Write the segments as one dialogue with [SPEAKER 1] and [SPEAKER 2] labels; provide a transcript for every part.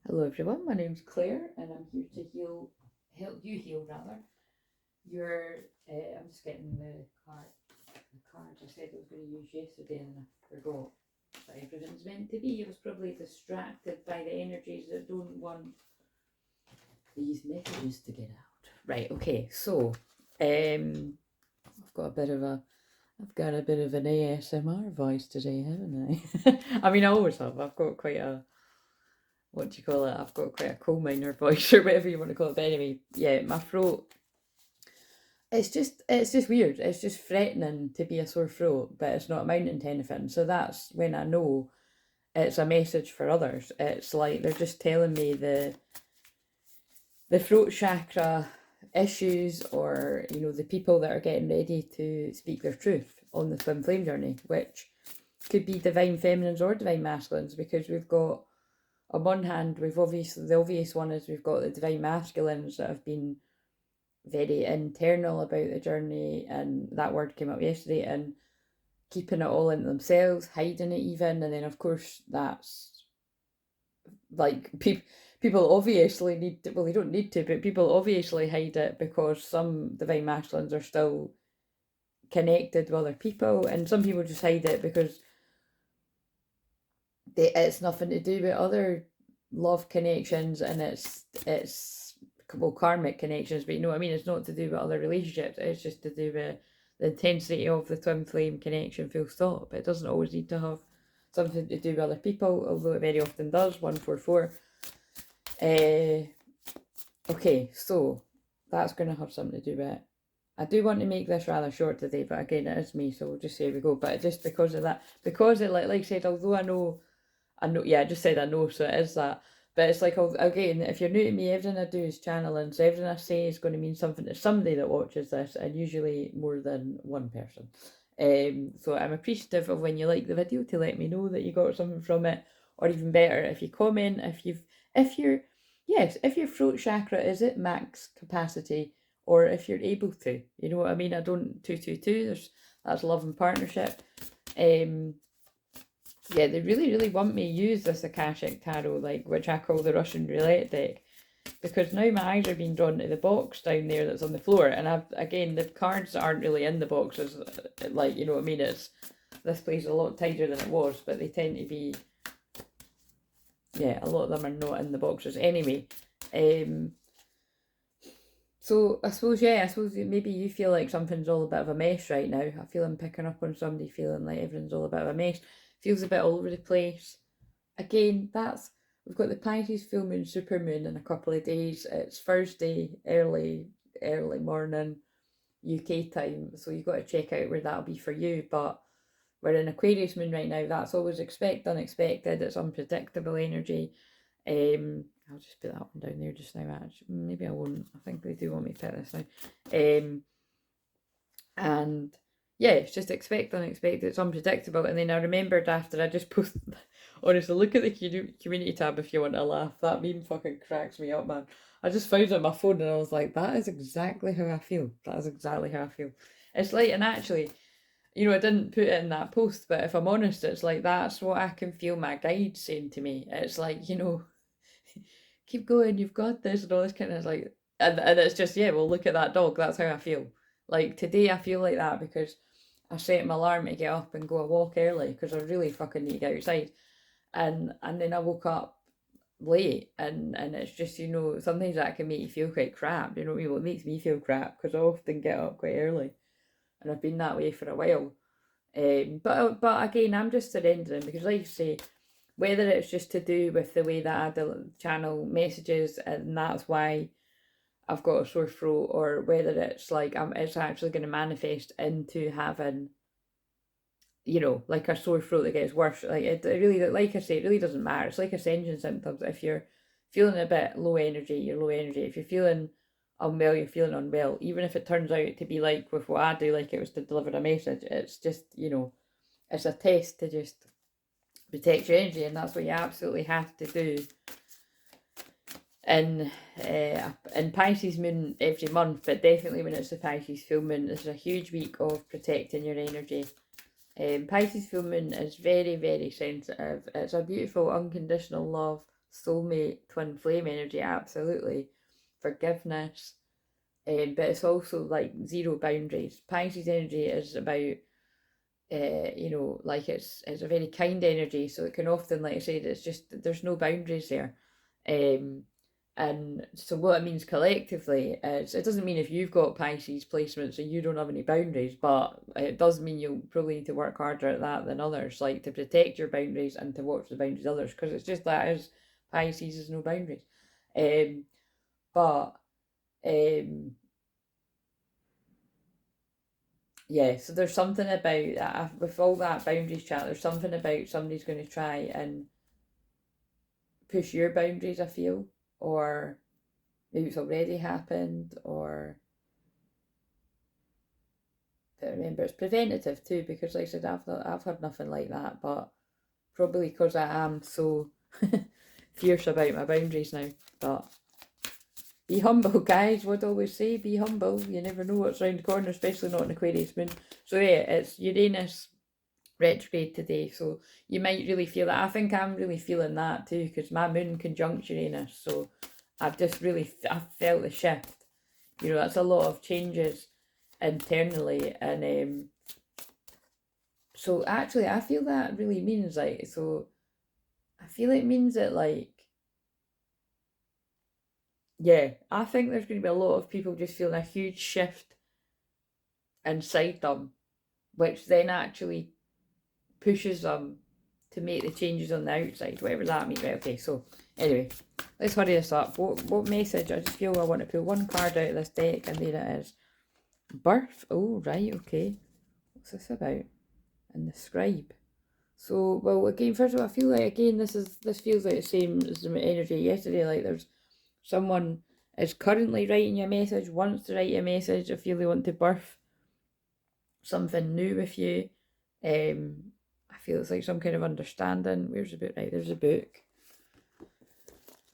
[SPEAKER 1] Hello everyone, my name's Claire and I'm here to help you heal rather. I'm just getting the cards I said I was going to use yesterday and I forgot. But everything's meant to be. I was probably distracted by the energies that don't want these messages to get out. Right, okay, so I've got a bit of an ASMR voice today, haven't I? I mean I always have. I've got quite a what do you call it? I've got quite a coal miner voice or whatever you want to call it. But anyway, yeah, my throat. It's just weird. It's just threatening to be a sore throat, but it's not amounting to anything. So that's when I know it's a message for others. It's like they're just telling me the throat chakra issues, or the people that are getting ready to speak their truth on the twin flame journey, which could be divine feminines or divine masculines, because we've got, on one hand, the obvious one is we've got the divine masculines that have been very internal about the journey, and that word came up yesterday, and keeping it all into themselves, hiding it even, and then of course that's like people obviously need to, well, they don't need to, but people obviously hide it because some divine masculines are still connected with other people, and some people just hide it because it's nothing to do with other love connections, and it's well, karmic connections, but you know what I mean, it's not to do with other relationships, it's just to do with the intensity of the twin flame connection, full stop. It doesn't always need to have something to do with other people, although it very often does. 144. Okay, so that's going to have something to do with it. I do want to make this rather short today, but again, it is me, so we'll just say we go. But just because of that, because it, like I said, although I know, yeah, I just said I know, so it is that. But it's like, again, if you're new to me, everything I do is channeling, so everything I say is going to mean something to somebody that watches this, and usually more than one person. So I'm appreciative of when you like the video to let me know that you got something from it, or even better, if you comment, if you're, yes, if your throat chakra is at max capacity, or if you're able to, you know what I mean. I don't 222. That's love and partnership. Um, yeah, they really, really want me to use this Akashic Tarot, like, which I call the Russian roulette deck, because now my eyes are being drawn to the box down there that's on the floor, and the cards aren't really in the boxes, like, you know what I mean. This place is a lot tighter than it was, but they tend to be, yeah, a lot of them are not in the boxes anyway. So I suppose maybe you feel like something's all a bit of a mess right now. I feel I'm picking up on somebody feeling like everything's all a bit of a mess. Feels a bit all over the place. Again, we've got the Pisces full moon, super moon in a couple of days. It's Thursday, early morning UK time, so you've got to check out where that'll be for you. But we're in Aquarius moon right now. That's always unexpected. It's unpredictable energy. I'll just put that one down there just now. Actually, maybe I won't. I think they do want me to put this now. And yeah, it's just expect unexpected. It's unpredictable. And then I remembered after I just posted. Honestly, look at the community tab if you want to laugh. That meme fucking cracks me up, man. I just found it on my phone and I was like, that is exactly how I feel. That is exactly how I feel. It's like, and actually, I didn't put it in that post, but if I'm honest, it's like that's what I can feel my guide saying to me. It's like, keep going, you've got this, and all this kind of like, and it's just, yeah, well, look at that dog. That's how I feel. Like today, I feel like that because I set my alarm to get up and go a walk early because I really fucking need to get outside, and then I woke up late, and it's just, sometimes that can make you feel quite crap. You know what I mean? Well, it makes me feel crap because I often get up quite early, and I've been that way for a while. But again, I'm just surrendering because, like you say, whether it's just to do with the way that I channel messages and that's why I've got a sore throat, or whether it's like it's actually going to manifest into having, like a sore throat that gets worse. Like it really, like I say, it really doesn't matter. It's like ascension symptoms. If you're feeling a bit low energy, you're low energy. If you're feeling unwell, you're feeling unwell. Even if it turns out to be like with what I do, like it was to deliver a message, it's just, it's a test to just protect your energy, and that's what you absolutely have to do in Pisces moon every month, but definitely when it's the Pisces full moon, this is a huge week of protecting your energy. Pisces full moon is very, very sensitive. It's a beautiful unconditional love soulmate, twin flame energy, absolutely. Forgiveness, but it's also like zero boundaries. Pisces energy is about, like it's a very kind energy, so it can often, like I said, it's just there's no boundaries there. Um, and so what it means collectively is it doesn't mean if you've got Pisces placements and you don't have any boundaries, but it does mean you'll probably need to work harder at that than others, like to protect your boundaries and to watch the boundaries of others, because it's just that is Pisces is no boundaries. But yeah, so there's something about that with all that boundaries chat. There's something about somebody's going to try and push your boundaries, I feel, or maybe it's already happened, or but remember it's preventative too, because like I said, I've had nothing like that, but probably because I am so fierce about my boundaries now. But be humble, guys. What I always say, be humble. You never know what's around the corner, especially not an Aquarius moon. So yeah, it's Uranus retrograde today, so you might really feel that. I think I'm really feeling that too, because my moon conjunct Uranus, so I've just really I felt the shift. That's a lot of changes internally, and so actually I feel that really means like, so I feel it means that, like, yeah, I think there's going to be a lot of people just feeling a huge shift inside them, which then actually pushes them to make the changes on the outside, whatever that means. Right, okay, so anyway, let's hurry this up. What message? I just feel I want to pull one card out of this deck, and there it is. Birth. Oh, right, okay. What's this about? And the scribe. So, well, again, first of all, I feel like, again, this feels like the same as the energy yesterday. Like there's someone is currently writing you a message, wants to write you a message. I feel they want to birth something new with you. I feel it's like some kind of understanding. Where's the book? Right, there's a book.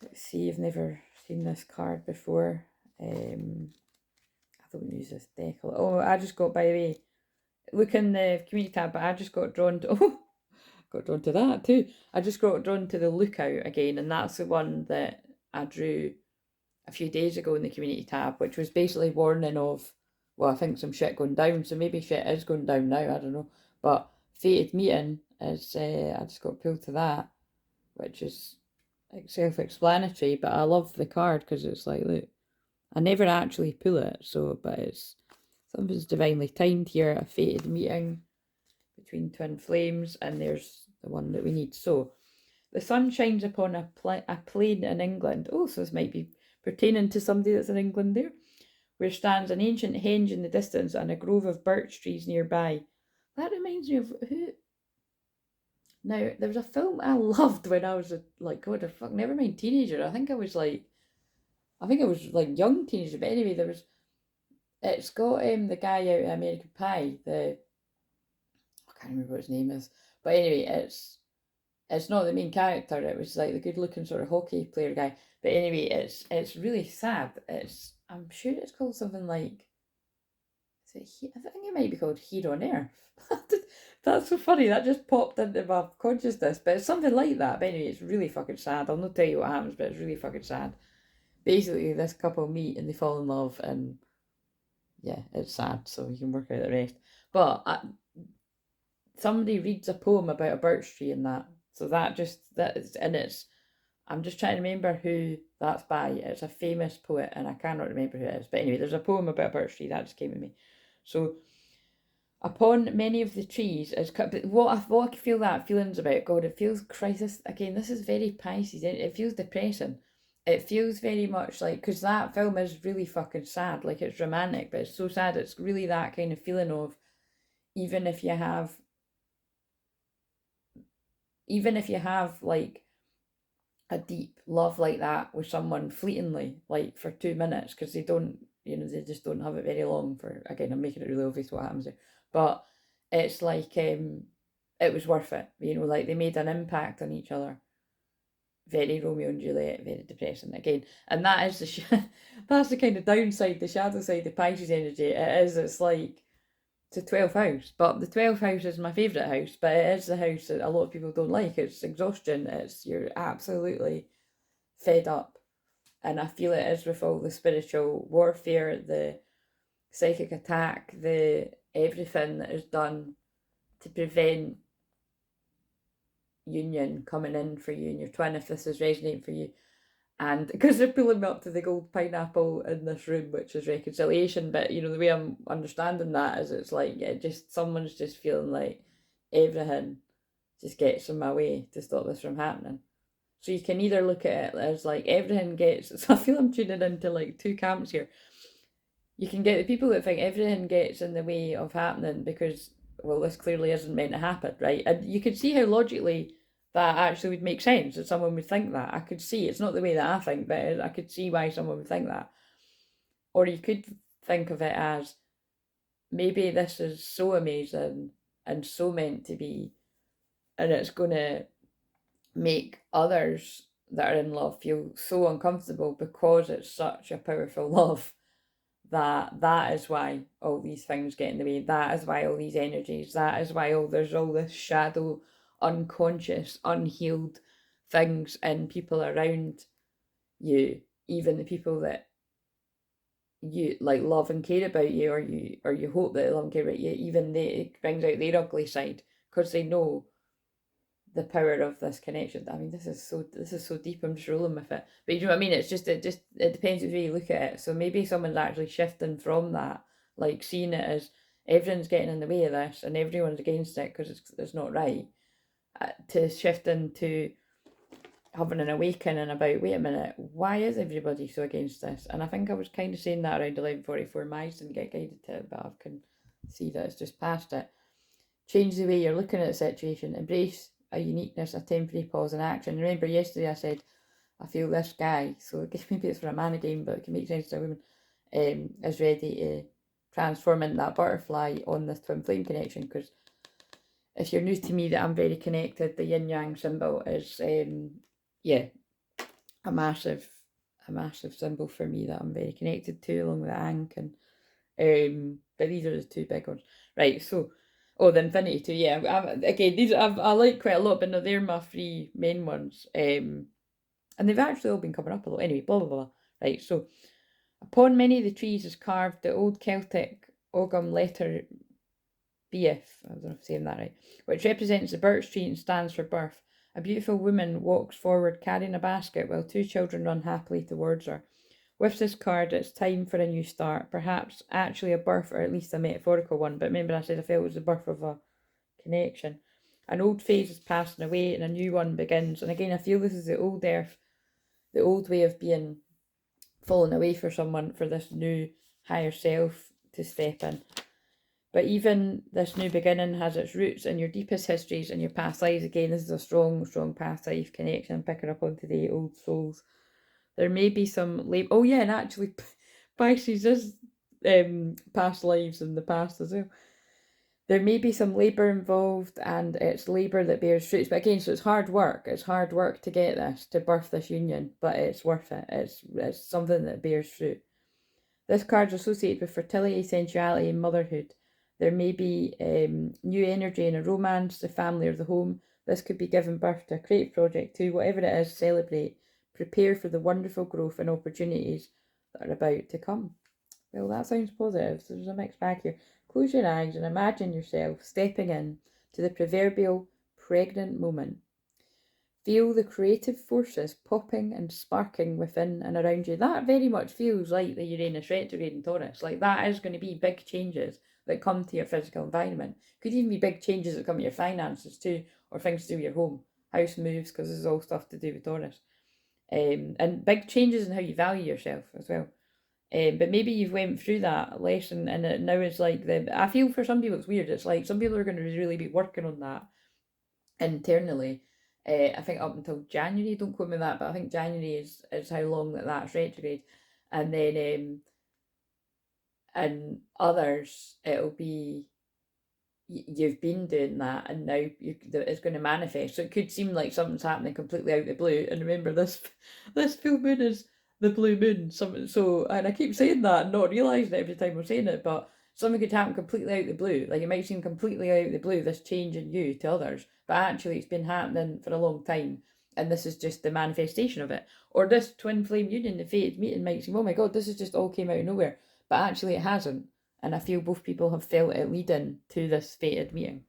[SPEAKER 1] Let's see, I've never seen this card before. I don't use this deck a lot. Oh, I just got, by the way, look in the community tab, but I just got drawn to, got drawn to that too. I just got drawn to the Lookout again, and that's the one that I drew a few days ago in the community tab, which was basically warning of, well, I think some shit going down, so maybe shit is going down now, I don't know. But fated meeting is, I just got pulled to that, which is self-explanatory, but I love the card because it's like, look, I never actually pull it, so, but it's something's divinely timed here, a fated meeting between twin flames, and there's the one that we need. So the sun shines upon a plain in England. Oh, so this might be pertaining to somebody that's in England there, where stands an ancient henge in the distance and a grove of birch trees nearby. That reminds me of who? Now, there was a film I loved when I was God, never mind teenager. I think I was like young teenager, but anyway, it's got the guy out in American Pie, I can't remember what his name is, but anyway, it's not the main character. It was like the good-looking sort of hockey player guy. But anyway, it's really sad. I'm sure it's called something like, I think it might be called Here on Earth. That's so funny. That just popped into my consciousness. But it's something like that. But anyway, it's really fucking sad. I'll not tell you what happens, but it's really fucking sad. Basically, this couple meet and they fall in love, and yeah, it's sad. So you can work out the rest. But somebody reads a poem about a birch tree in that. So I'm just trying to remember who that's by. It's a famous poet, and I cannot remember who it is. But anyway, there's a poem about a birch tree that just came to me. So, upon many of the trees is cut. But what I feel that feelings about, God, it feels crisis again. This is very Pisces. It feels depressing. It feels very much like, because that film is really fucking sad. Like, it's romantic, but it's so sad. It's really that kind of feeling of, even if you have like a deep love like that with someone fleetingly, like for 2 minutes, because they just don't have it very long. For, again, I'm making it really obvious what happens there, but it's like, it was worth it, like they made an impact on each other. Very Romeo and Juliet, very depressing again, and that is that's the kind of downside, the shadow side, the Pisces energy. It's like, it's the 12th house, but the 12th house is my favourite house, but it is the house that a lot of people don't like. It's exhaustion, you're absolutely fed up. And I feel it is with all the spiritual warfare, the psychic attack, the everything that is done to prevent union coming in for you and your twin, if this is resonating for you. And because they're pulling me up to the gold pineapple in this room, which is reconciliation, but you know, the way I'm understanding that is it's like someone's just feeling like everything just gets in my way to stop this from happening. So you can either look at it as like everything gets, so I feel I'm tuning into like two camps here. You can get the people that think everything gets in the way of happening because, well, this clearly isn't meant to happen, right? And you could see how logically that actually would make sense, that someone would think that. I could see, it's not the way that I think, but I could see why someone would think that. Or you could think of it as, maybe this is so amazing and so meant to be, and it's going to make others that are in love feel so uncomfortable because it's such a powerful love that is why all these things get in the way. That is why all these energies, that is why there's all this shadow, unconscious, unhealed things in people around you, even the people that you like love and care about you, or you hope that they love and care about you, even it brings out their ugly side because they know the power of this connection. I mean, this is so deep. I'm just rolling with it. But you know what I mean? It depends which way you look at it. So maybe someone's actually shifting from that, like seeing it as everyone's getting in the way of this and everyone's against it because it's not right, to shifting to having an awakening about, wait a minute, why is everybody so against this? And I think I was kind of saying that around 11:44. My eyes didn't get guided to it, but I can see that it's just past it. Change the way you're looking at the situation. Embrace a uniqueness, a temporary pause in action. Remember, yesterday I said, I feel this guy, so maybe it's for a man again, but it can make sense to a woman, is ready to transform into that butterfly on this twin flame connection. Because if you're new to me, that I'm very connected, the yin yang symbol is, a massive symbol for me that I'm very connected to, along with the Ankh. And but these are the two big ones, right? So, the Infinity too, yeah. Again, these I like quite a lot, but no, they're my three main ones. And they've actually all been coming up a lot. Anyway, blah blah blah. Right. So, upon many of the trees is carved the old Celtic Ogham letter BF. I don't know if I'm saying that right, which represents the birch tree and stands for birth. A beautiful woman walks forward carrying a basket while two children run happily towards her. With this card, it's time for a new start, perhaps actually a birth, or at least a metaphorical one. But remember, I said I felt it was the birth of a connection. An old phase is passing away and a new one begins. And again, I feel this is the old earth, the old way of being, falling away for someone, for this new higher self to step in. But even this new beginning has its roots in your deepest histories and your past lives. Again, this is a strong, strong past life connection. I'm picking up on today, old souls. There may be some labor. Oh yeah, and actually, Pisces is past lives in the past as well. There may be some labour involved, and it's labour that bears fruits. But again, so it's hard work. It's hard work to get this, to birth this union, but it's worth it. It's something that bears fruit. This card's associated with fertility, sensuality, and motherhood. There may be new energy in a romance, the family, or the home. This could be giving birth to a creative project too. Whatever it is, celebrate. Prepare for the wonderful growth and opportunities that are about to come. Well, that sounds positive. So there's a mixed bag here. Close your eyes and imagine yourself stepping in to the proverbial pregnant moment. Feel the creative forces popping and sparking within and around you. That very much feels like the Uranus retrograde in Taurus. Like that is going to be big changes that come to your physical environment. Could even be big changes that come to your finances too, or things to do with your home. House moves, because this is all stuff to do with Taurus. And big changes in how you value yourself as well. But maybe you've went through that lesson and now it's like I feel for some people it's weird. It's like some people are going to really be working on that internally. I think up until January, don't quote me on that, but I think January is how long that's retrograde. And then and others it'll be you've been doing that and now it's going to manifest. So it could seem like something's happening completely out of the blue. And remember, this full moon is the blue moon. So, and I keep saying that and not realising it every time I'm saying it, but something could happen completely out of the blue. Like it might seem completely out of the blue, this change in you to others, but actually it's been happening for a long time. and this is just the manifestation of it. Or this twin flame union, the fated meeting, might seem, oh my god, this has just all came out of nowhere. But actually it hasn't. And I feel both people have felt it leading to this fated meeting.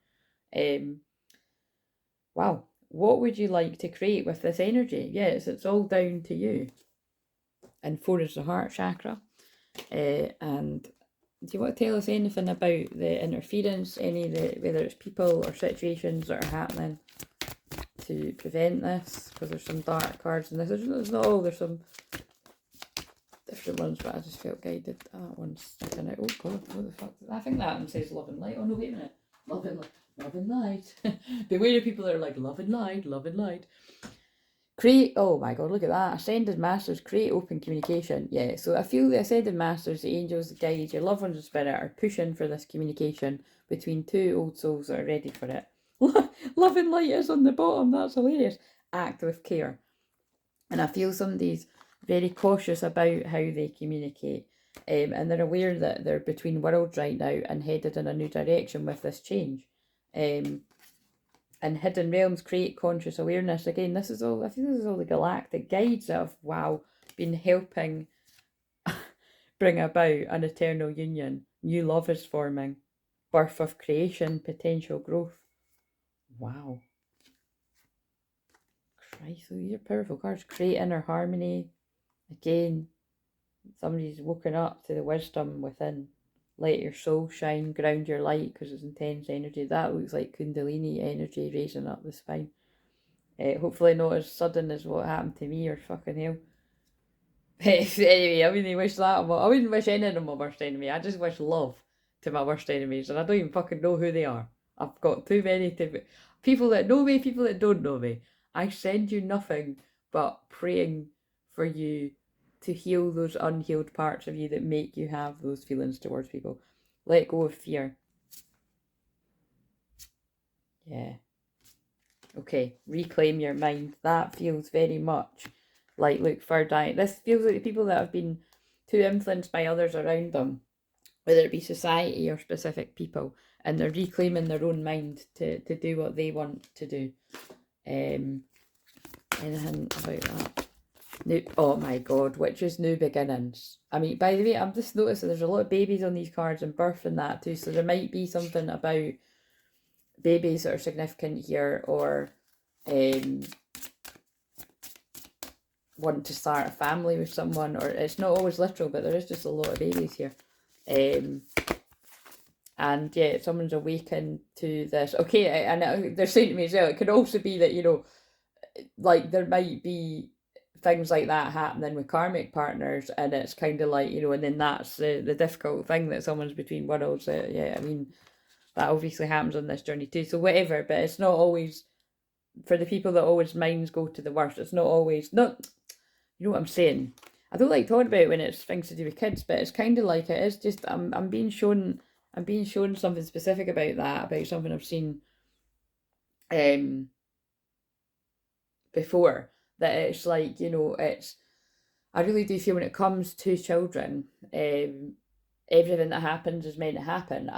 [SPEAKER 1] Wow. What would you like to create with this energy? Yes, it's all down to you. And 4 is the heart chakra. And do you want to tell us anything about the interference, whether it's people or situations that are happening to prevent this? Because there's some dark cards in this. There's not all, there's some different ones, but I just felt guided. That one's sticking out. Oh god, what the fuck? I think that one says love and light. Oh no, wait a minute. Love and light. Beware of people that are like love and light, love and light. Create, oh my god, look at that. Ascended Masters, create open communication. Yeah, so I feel the Ascended Masters, the angels, the guides, your loved ones of spirit are pushing for this communication between 2 old souls that are ready for it. Love and light is on the bottom, that's hilarious. Act with care. And I feel somebody's very cautious about how they communicate. And they're aware that they're between worlds right now and headed in a new direction with this change. And hidden realms create conscious awareness. Again, this is all, I think this is all the galactic guides that have, wow, been helping bring about an eternal union. New love is forming. Birth of creation, potential growth. Wow. Christ, these are powerful cards. Create inner harmony. Again, somebody's woken up to the wisdom within. Let your soul shine, ground your light, because it's intense energy. That looks like Kundalini energy raising up the spine. Hopefully not as sudden as what happened to me, or fucking hell. Anyway, I wouldn't wish that on I wouldn't wish any of my worst enemy. I just wish love to my worst enemies, and I don't even fucking know who they are. I've got too many people that know me, people that don't know me. I send you nothing but praying for you to heal those unhealed parts of you that make you have those feelings towards people. Let go of fear. Yeah. Okay, reclaim your mind. That feels very much like, look, for dying. This feels like the people that have been too influenced by others around them, whether it be society or specific people, and they're reclaiming their own mind to do what they want to do. Anything about that? Oh my god, which is new beginnings. I mean, by the way, I'm just noticing there's a lot of babies on these cards and birth and that too, so there might be something about babies that are significant here, or want to start a family with someone, or it's not always literal, but there is just a lot of babies here. And yeah, someone's awakened to this. Okay, and they're saying to me as well, it could also be that, you know, like there might be things like that happening with karmic partners, and it's kind of like, you know, and then that's the difficult thing, that someone's between worlds. Yeah, I mean, that obviously happens on this journey too, so whatever, but it's not always, for the people that always minds go to the worst, it's not always, not, you know what I'm saying? I don't like talking about it when it's things to do with kids, but it's kind of like, it is just, I'm being shown something specific about that, about something I've seen before, that it's like, you know, it's, I really do feel when it comes to children, everything that happens is meant to happen.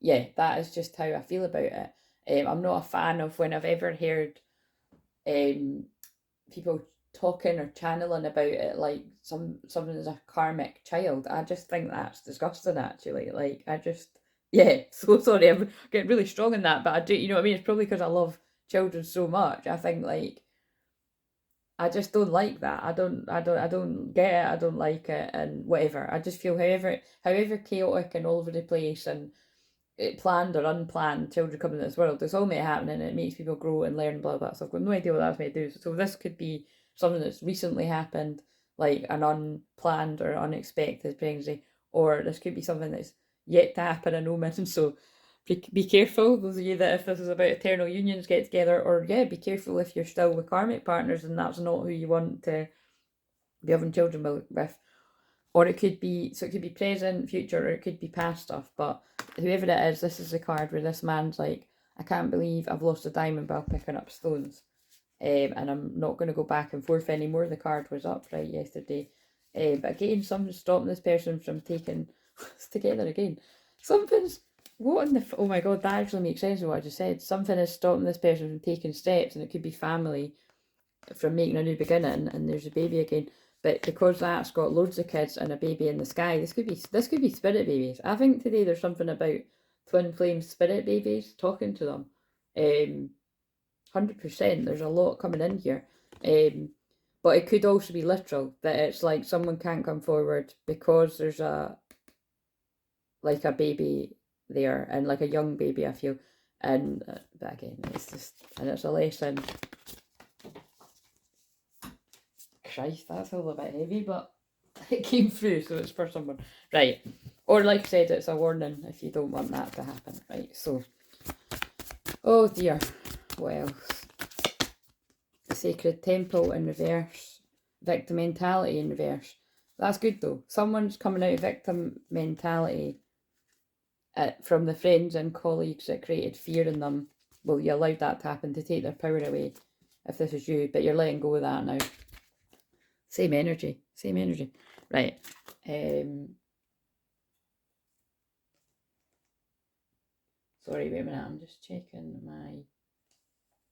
[SPEAKER 1] Yeah, that is just how I feel about it. I'm not a fan of when I've ever heard people talking or channeling about it like something as a karmic child. I just think that's disgusting, actually. Like, I just, yeah, so sorry, I'm getting really strong in that, but I do, you know what I mean? It's probably because I love children so much. I think, like, I just don't like that. I don't get it. I don't like it, and whatever. I just feel however chaotic and all over the place and planned or unplanned children come into this world, it's all meant to happen, and it makes people grow and learn, blah blah. So I've got no idea what that's meant to do. So this could be something that's recently happened, like an unplanned or unexpected pregnancy, or this could be something that's yet to happen, an omen. So be careful, those of you that, if this is about eternal unions, get together, or yeah, be careful if you're still with karmic partners and that's not who you want to be having children with. Or it could be, so it could be present, future, or it could be past stuff. But whoever it is, this is the card where this man's like, I can't believe I've lost a diamond while picking up stones. And I'm not going to go back and forth anymore. The card was up right yesterday. But again, something's stopping this person from taking us together again. Something's, What in the... Oh my god, that actually makes sense with what I just said. Something is stopping this person from taking steps, and it could be family, from making a new beginning, and there's a baby again. But because that's got loads of kids and a baby in the sky, this could be spirit babies. I think today there's something about twin flame spirit babies, talking to them. 100%. There's a lot coming in here. But it could also be literal, that it's like someone can't come forward because there's a baby there, and like a young baby, I feel. And but again, it's a lesson. Christ, that's a little bit heavy, but it came through, so it's for someone. Right. Or like I said, it's a warning if you don't want that to happen. Right, so. Oh dear. What else? The Sacred Temple in reverse. Victim mentality in reverse. That's good though. Someone's coming out of victim mentality from the friends and colleagues that created fear in them. Well, you allowed that to happen, to take their power away, if this is you, but you're letting go of that now. Same energy. Right. Sorry, wait a minute. I'm just checking my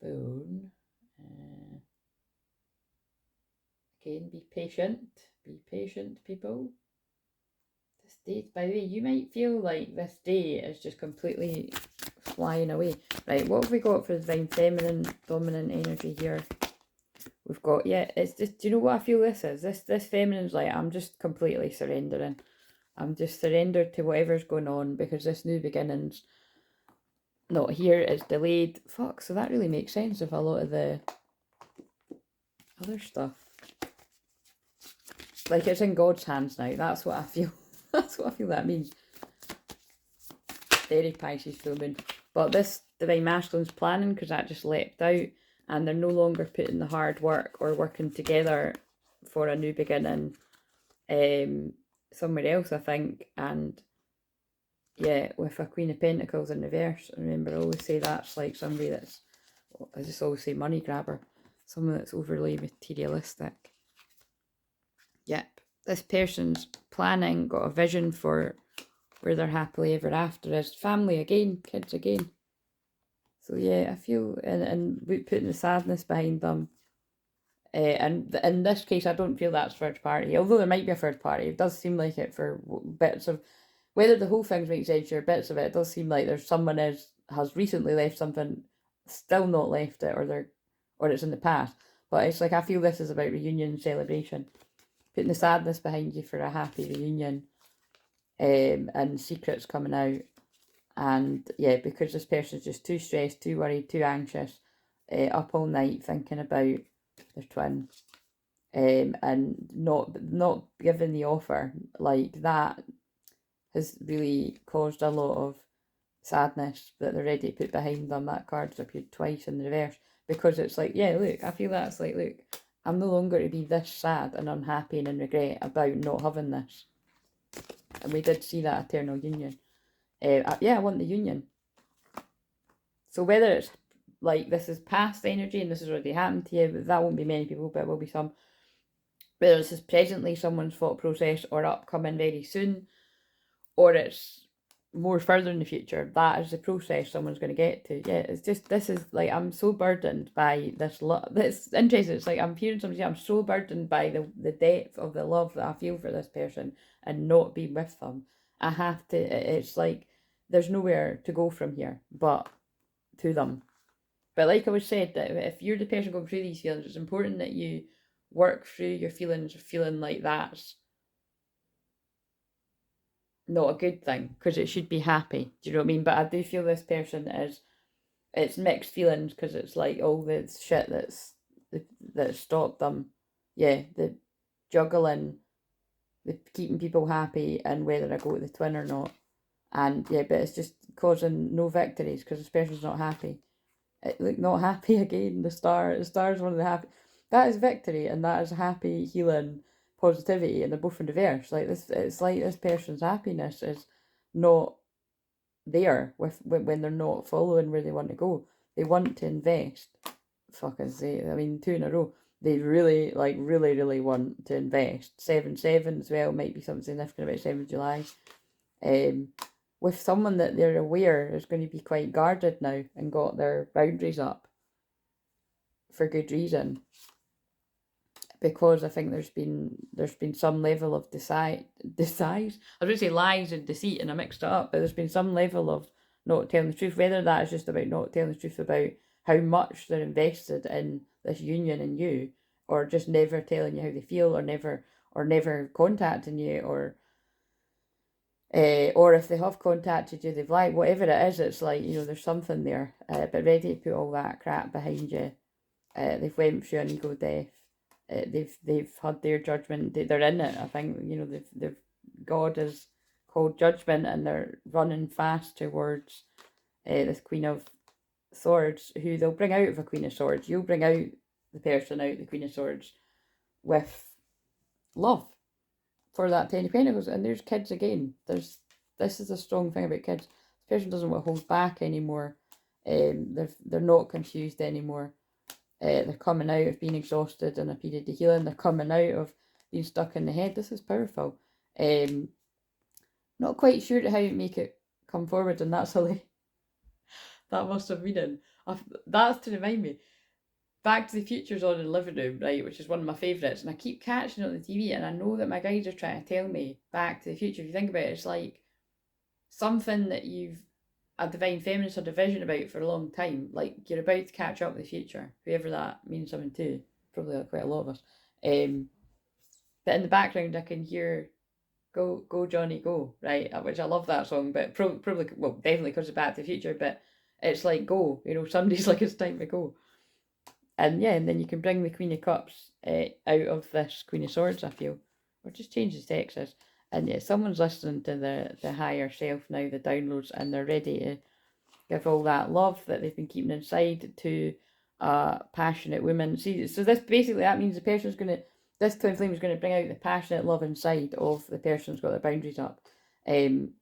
[SPEAKER 1] phone. Again, be patient. Be patient, people. This day, by the way, you might feel like this day is just completely flying away. Right, what have we got for the divine feminine dominant energy here? We've got, yeah, it's just, do you know what I feel this is? This feminine's like, I'm just completely surrendering. I'm just surrendered to whatever's going on, because this new beginning's not here, it's delayed. Fuck, so that really makes sense of a lot of the other stuff. Like, it's in God's hands now. That's what I feel. That's what I feel that means. Very Pisces full moon. But this divine masculine's planning, because that just leapt out, and they're no longer putting the hard work or working together for a new beginning somewhere else, I think. And yeah, with a Queen of Pentacles in reverse. Remember, I always say that's like somebody that's, I just always say money grabber. Someone that's overly materialistic. Yep, this person's planning, got a vision for where they're happily ever after is. Family again, kids again. So yeah, I feel, and putting the sadness behind them. And in this case, I don't feel that's third party, although there might be a third party. It does seem like it for bits of, whether the whole thing makes sense or bits of it, it does seem like there's someone has recently left something, still not left it, or it's in the past. But it's like, I feel this is about reunion and celebration. Putting the sadness behind you for a happy reunion, and secrets coming out. And yeah, because this person's just too stressed, too worried, too anxious, up all night thinking about their twin, and not giving the offer, like that has really caused a lot of sadness that they're ready to put behind them. That card's appeared twice in the reverse, because it's like, yeah, look, I feel that's like, look, I'm no longer to be this sad and unhappy and in regret about not having this. And we did see that eternal union. Yeah, I want the union. So whether it's like this is past energy and this has already happened to you, that won't be many people, but it will be some. Whether this is presently someone's thought process or upcoming very soon, or it's more further in the future, that is the process someone's going to get to. Yeah, it's just, this is like, I'm so burdened by this love. It's interesting. It's like I'm hearing somebody say, I'm so burdened by the depth of the love that I feel for this person and not being with them. I have to, it's like there's nowhere to go from here but to them. But like I was said, that if you're the person going through these feelings, it's important that you work through your feelings of feeling like that's not a good thing, because it should be happy. Do you know what I mean? But I do feel this person is, it's mixed feelings, because it's like all the shit that stopped them. Yeah, the juggling, the keeping people happy, and whether I go to the twin or not. And yeah, but it's just causing no victories, because this person's not happy. Like, not happy again. The star is one of the happy. That is victory, and that is happy, healing, positivity, and they're both in reverse. Like this, it's like this person's happiness is not there when they're not following where they want to go. They want to invest. Fucking say, I mean, 2 in a row. They really, really want to invest. 7-7 as well might be something significant about 7th July. with someone that they're aware is going to be quite guarded now and got their boundaries up for good reason. Because I think there's been some level of I was going to say lies and deceit, and I mixed it up, but there's been some level of not telling the truth, whether that is just about not telling the truth about how much they're invested in this union and you, or just never telling you how they feel, or never contacting you, or if they have contacted you, they've lied, whatever it is, it's like, there's something there, but ready to put all that crap behind you. They've went through an ego death. They've had their judgment. They're in it. I think they've God is called judgment, and they're running fast towards this Queen of Swords, who they'll bring out of a Queen of Swords. You'll bring out the person out the Queen of Swords with love for that Ten of Pentacles. And there's kids again. This is a strong thing about kids. This person doesn't want to hold back anymore. They're not confused anymore. They're coming out of being exhausted in a period of healing. They're coming out of being stuck in the head. This is powerful. Not quite sure how to make it come forward, and that's hilarious. That must have been that's to remind me. Back to the Future's on in the living room, right, which is one of my favourites, and I keep catching it on the TV, and I know that my guides are trying to tell me Back to the Future. If you think about it, it's like something that you've a divine feminist had a vision about for a long time, like you're about to catch up with the future, whoever that means something to, probably quite a lot of us. But in the background I can hear Go Johnny Go, right, which I love that song, but probably, well, definitely because it's Back to the Future, but it's like go, somebody's like, it's time to go. And yeah, and then you can bring the Queen of Cups out of this Queen of Swords, I feel, or just change the sexes. And yeah, someone's listening to the higher self now, the downloads, and they're ready to give all that love that they've been keeping inside to a passionate woman. See, so this basically, that means the person's going to, this twin flame is going to bring out the passionate love inside of the person who's got their boundaries up. And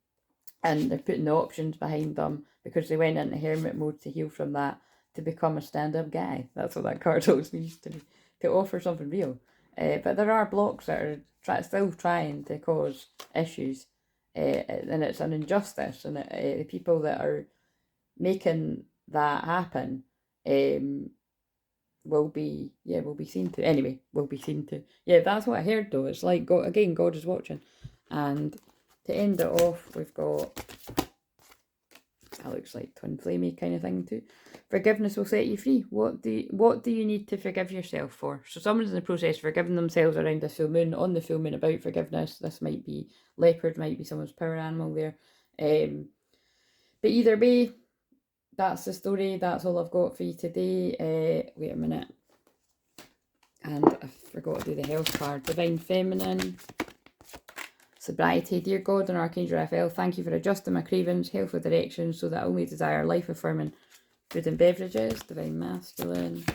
[SPEAKER 1] they're putting the options behind them because they went into hermit mode to heal from that, to become a stand-up guy. That's what that card always means to me, to offer something real. But there are blocks that are still trying to cause issues, and it's an injustice, and the people that are making that happen will be seen to. Anyway, will be seen to. Yeah, that's what I heard though. It's like, God is watching. And to end it off, we've got, that looks like twin flamey kind of thing too. Forgiveness will set you free. What do you need to forgive yourself for? So someone's in the process of forgiving themselves around the full moon, on the full moon, about forgiveness. This might be leopard, might be someone's power animal there. But either way, that's the story. That's all I've got for you today. Wait a minute. And I forgot to do the health card. Divine Feminine. Sobriety. Dear God and Archangel Raphael, thank you for adjusting my cravings, helpful directions, so that I only desire life-affirming food and beverages. Divine Masculine.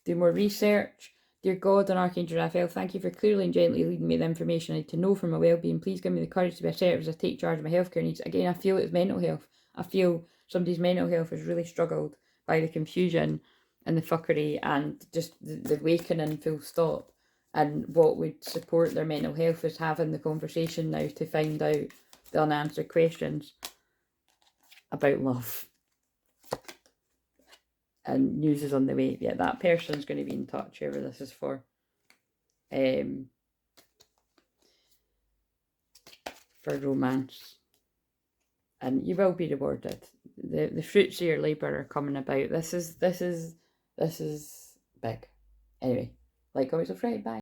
[SPEAKER 1] Do more research. Dear God and Archangel Raphael, thank you for clearly and gently leading me the information I need to know for my well-being. Please give me the courage to be assertive as I take charge of my healthcare needs. Again, I feel it's mental health. I feel somebody's mental health has really struggled by the confusion and the fuckery and just the awakening full stop. And what would support their mental health is having the conversation now to find out the unanswered questions about love. And news is on the way. Yeah, that person's going to be in touch, whoever this is for. For romance. And you will be rewarded. The fruits of your labour are coming about. This is big. Anyway, like always, afraid. Bye.